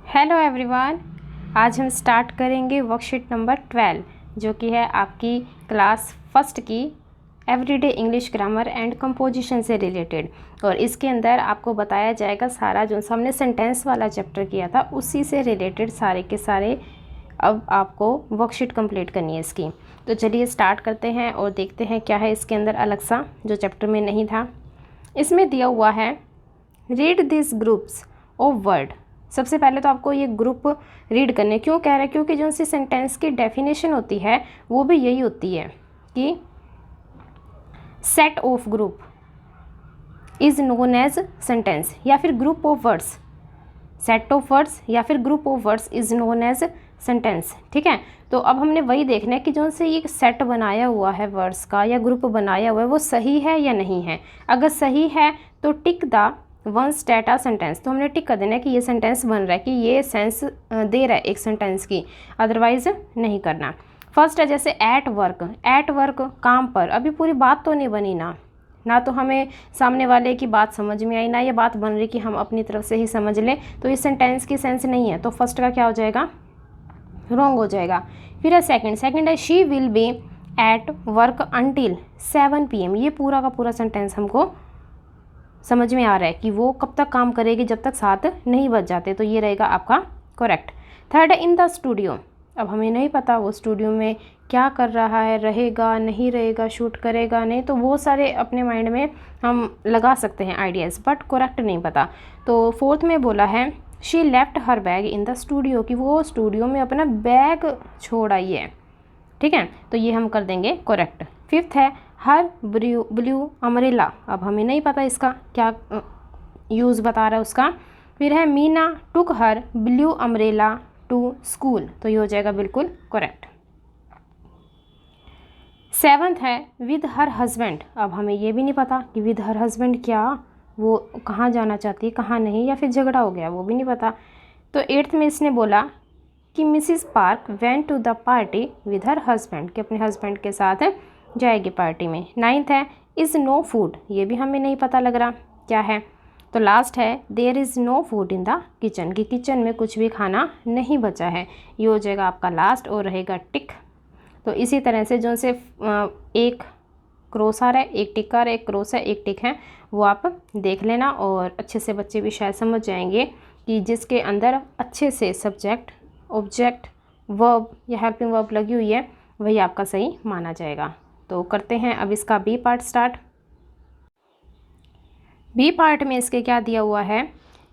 Hello everyone. आज हम start करेंगे वर्कशीट नंबर 12 जो कि है आपकी क्लास फर्स्ट की everyday English grammar and composition से रिलेटेड। और इसके अंदर आपको बताया जाएगा सारा जो हमने सेंटेंस वाला चैप्टर किया था उसी से रिलेटेड सारे के सारे अब आपको वर्कशीट कंप्लीट करनी है इसकी। तो चलिए स्टार्ट करते हैं और देखते हैं क्या है इसके अंदर अलग सा जो चैप्टर में नहीं था। इसमें दिया हुआ है read this groups of word. सबसे पहले तो आपको ये ग्रुप रीड करने क्यों कह रहा है, क्योंकि जो सी सेंटेंस की डेफिनेशन होती है वो भी यही होती है कि set of group is known as sentence या फिर group of words. Set of words या फिर group of words is known as sentence. ठीक है, तो अब हमने वही देखना है कि जो से ये सेट बनाया हुआ है वर्ड्स का या ग्रुप बनाया हुआ है वो सही है या नहीं है। अगर सही है तो tick the ones that are sentence, तो हमने टिक कर देना है कि ये सेंटेंस बन रहा है, कि ये सेंस दे रहा है एक सेंटेंस की, अदरवाइज नहीं करना। फर्स्ट है जैसे एट वर्क काम पर। अभी पूरी बात तो नहीं बनी ना तो हमें सामने वाले की बात समझ में आई, ना ये बात बन रही कि हम अपनी तरफ से ही समझ लें, तो इस सेंटेंस की सेंस नहीं है। तो फर्स्ट का क्या हो जाएगा, रॉन्ग हो जाएगा। फिर है सेकंड है she will be at work until 7 PM। ये पूरा का पूरा सेंटेंस हमको समझ में आ रहा है कि वो कब तक काम करेगी, जब तक 7 नहीं बज जाते, तो ये रहेगा आपका करेक्ट। थर्ड है इन द स्टूडियो। अब हमें नहीं पता वो स्टूडियो में क्या कर रहा है, रहेगा नहीं रहेगा, शूट करेगा नहीं, तो वो सारे अपने माइंड में हम लगा सकते हैं आइडियाज़, बट करेक्ट नहीं पता। तो फोर्थ में बोला है she left her bag in the studio, कि वो स्टूडियो में अपना बैग छोड़ आई है। ठीक है, तो ये हम कर देंगे करेक्ट। फिफ्थ है हर ब्लू अमरेला। अब हमें नहीं पता इसका क्या यूज़ बता रहा है उसका। फिर है मीना टुक हर ब्लू अमरेला टू स्कूल, तो ये हो जाएगा बिल्कुल करेक्ट। सेवंथ है विद हर हस्बैंड। अब हमें ये भी नहीं पता कि विद हर हस्बैंड क्या, वो कहाँ जाना चाहती है कहाँ नहीं, या फिर झगड़ा हो गया वो भी नहीं पता। तो एट्थ में इसने बोला कि Mrs Park went to the party with her husband, कि अपने हस्बैंड के साथ जाएगी पार्टी में। नाइन्थ है इज़ नो फूड। ये भी हमें नहीं पता लग रहा क्या है। तो लास्ट है there is no food in the kitchen, कि किचन में कुछ भी खाना नहीं बचा है। ये हो जाएगा आपका लास्ट और रहेगा टिक। तो इसी तरह से जो से एक क्रॉस आ रहा है, एक टिक आ रहा है, एक क्रॉस है, एक टिक है, वो आप देख लेना और अच्छे से बच्चे भी शायद समझ जाएंगे कि जिसके अंदर अच्छे से सब्जेक्ट ऑब्जेक्ट वर्ब या हेल्पिंग वर्ब लगी हुई है वही आपका सही माना जाएगा। तो करते हैं अब इसका B part start. B part में इसके क्या दिया हुआ है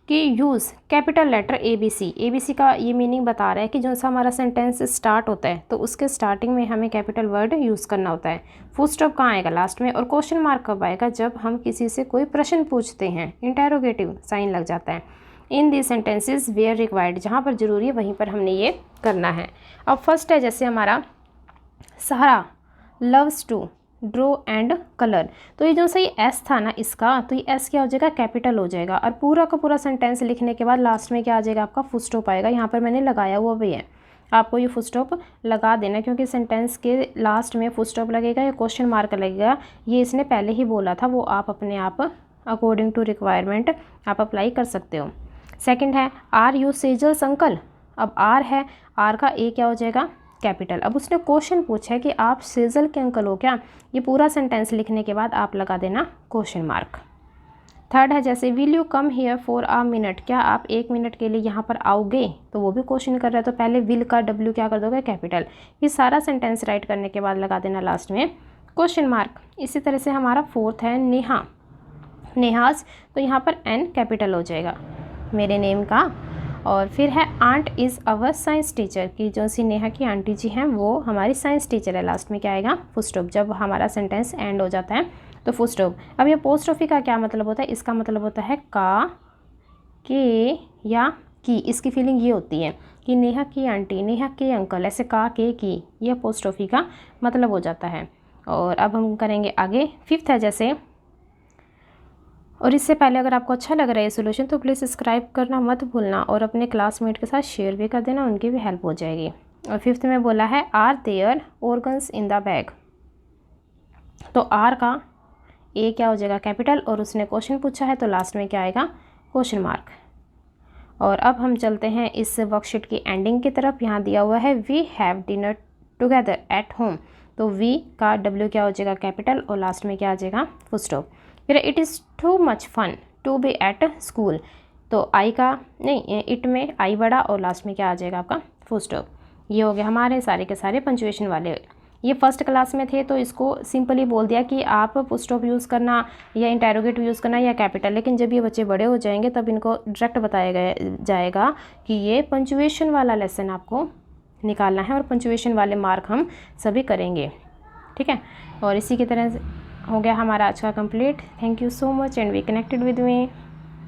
कि यूज़ कैपिटल लेटर ABC का ये मीनिंग बता रहा है कि जो सा हमारा सेंटेंस स्टार्ट होता है तो उसके स्टार्टिंग में हमें कैपिटल वर्ड यूज़ करना होता है। फुल स्टॉप कहाँ आएगा, लास्ट में। और क्वेश्चन मार्क कब आएगा, जब हम किसी से कोई प्रश्न पूछते हैं, इंटेरोगेटिव साइन लग जाता है। इन दी सेंटेंसेज वेयर रिक्वायर्ड, जहाँ पर ज़रूरी है वहीं पर हमने ये करना है। अब फर्स्ट है जैसे हमारा Sahara loves to draw and colour. तो ये जो सही एस था ना इसका, तो ये एस क्या हो जाएगा, कैपिटल हो जाएगा। और पूरा का पूरा सेंटेंस लिखने के बाद लास्ट में क्या आ जाएगा, आपका फुल स्टॉप आएगा। यहाँ पर मैंने लगाया हुआ भी है, आपको ये फुल स्टॉप लगा देना, क्योंकि सेंटेंस के लास्ट में फुल स्टॉप लगेगा या क्वेश्चन मार्क लगेगा, ये इसने पहले ही बोला था, वो आप अपने आप अकॉर्डिंग टू रिक्वायरमेंट आप अप्लाई कर सकते हो। सेकेंड है आर यू सेजल्स अंकल। अब आर है, आर का ए क्या हो जाएगा, कैपिटल। अब उसने क्वेश्चन पूछा है कि आप सेजल के अंकल हो क्या, ये पूरा सेंटेंस लिखने के बाद आप लगा देना क्वेश्चन मार्क। थर्ड है जैसे will you come here for a minute, क्या आप 1 मिनट के लिए यहाँ पर आओगे, तो वो भी क्वेश्चन कर रहा है, तो पहले विल का डब्ल्यू क्या कर दोगे, कैपिटल। फिर सारा सेंटेंस राइट करने के बाद लगा देना लास्ट में क्वेश्चन मार्क। इसी तरह से हमारा फोर्थ है नेहा, नेहाज, तो यहाँ पर एन कैपिटल हो जाएगा मेरे नेम का। और फिर है aunt is our science teacher, की जो सी नेहा की आंटी जी हैं वो हमारी साइंस टीचर है। लास्ट में क्या आएगा, फुल स्टॉप। जब हमारा सेंटेंस एंड हो जाता है तो फुल स्टॉप। अब ये पोस्ट्रोफी का क्या मतलब होता है, इसका मतलब होता है का, के या की। इसकी फीलिंग ये होती है कि नेहा की आंटी, नेहा के अंकल, ऐसे का, के, की, ये पोस्ट्रोफी का मतलब हो जाता है। और अब हम करेंगे आगे। फिफ्थ है जैसे, और इससे पहले अगर आपको अच्छा लग रहा है ये सोल्यूशन तो प्लीज़ सब्सक्राइब करना मत भूलना और अपने क्लासमेट के साथ शेयर भी कर देना, उनकी भी हेल्प हो जाएगी। और फिफ्थ में बोला है are there organs in the bag, तो आर का ए क्या हो जाएगा, कैपिटल। और उसने क्वेश्चन पूछा है तो लास्ट में क्या आएगा, क्वेश्चन मार्क। और अब हम चलते हैं इस वर्कशीट की एंडिंग की तरफ। यहाँ दिया हुआ है we have dinner together at home. तो वी का डब्ल्यू क्या हो जाएगा कैपिटल और लास्ट में क्या आ जाएगा फुल स्टॉप। फिर it is too much fun to be at school. तो आई का नहीं, इट में आई बड़ा और लास्ट में क्या आ जाएगा आपका फुल स्टॉप। ये हो गया हमारे सारे के सारे पंचुएशन वाले। ये फर्स्ट क्लास में थे तो इसको सिंपली बोल दिया कि आप फुल स्टॉप यूज़ करना या इंटेरोगेटिव यूज़ करना या कैपिटल। लेकिन जब ये बच्चे बड़े हो जाएंगे तब इनको डायरेक्ट बताया जाएगा कि ये पंचुएशन वाला लेसन आपको निकालना है और पंचुएशन वाले मार्क हम सभी करेंगे। ठीक है, और इसी की तरह हो गया हमारा आज का complete. Thank you so much and we connected with me.